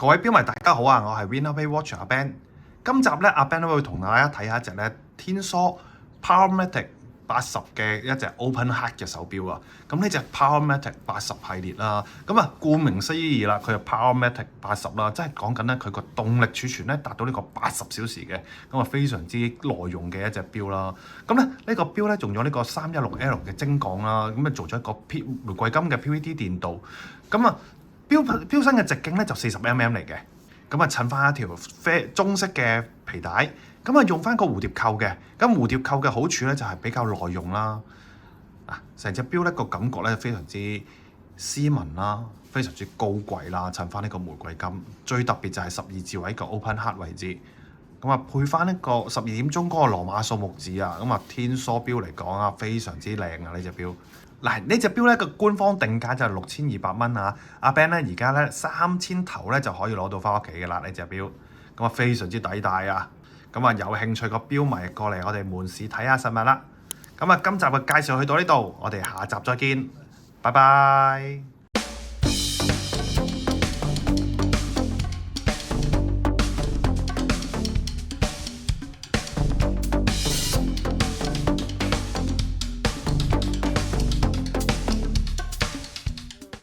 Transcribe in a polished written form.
各位標迷大家好啊，我係 Winnerpay Watcher 阿 Ben。今集咧阿 Ben 都會同大家睇下一隻咧天梭 Powermatic 80嘅一隻 Open Heart 嘅手錶啊。咁呢隻 Powermatic 80系列啦，咁啊顧名思義啦，佢係 Powermatic 80啦，即係講緊咧佢個動力儲存咧達到呢個80小時嘅，咁啊非常之耐用嘅一隻錶啦。咁咧呢個錶咧用咗呢個316L 嘅精鋼啦，咁啊做咗一個玫瑰金嘅 PVD 電鍍，咁啊錶身嘅直徑咧就40mm 嚟嘅，咁啊襯翻一條中式嘅皮帶，咁啊用翻個蝴蝶扣嘅，咁蝴蝶扣嘅好處咧就係比較耐用啦。成隻錶咧個感覺咧非常之斯文啦，非常之高貴啦，襯翻呢個玫瑰金，最特別就係12字位個 Open Heart 位置，咁啊配翻呢個12點鐘嗰個羅馬數目字啊，咁啊天梭錶嚟講啊非常之靚啊呢隻錶。嗱呢隻錶咧個官方定價就係6200蚊啊，阿 Ben 咧而家咧3000頭咧就可以攞到翻屋企嘅啦呢隻錶，咁啊非常之抵戴啊，咁啊有興趣個錶迷過嚟我哋門市睇下實物啦。咁啊今集嘅介紹去到呢度，我哋下集再見，拜拜。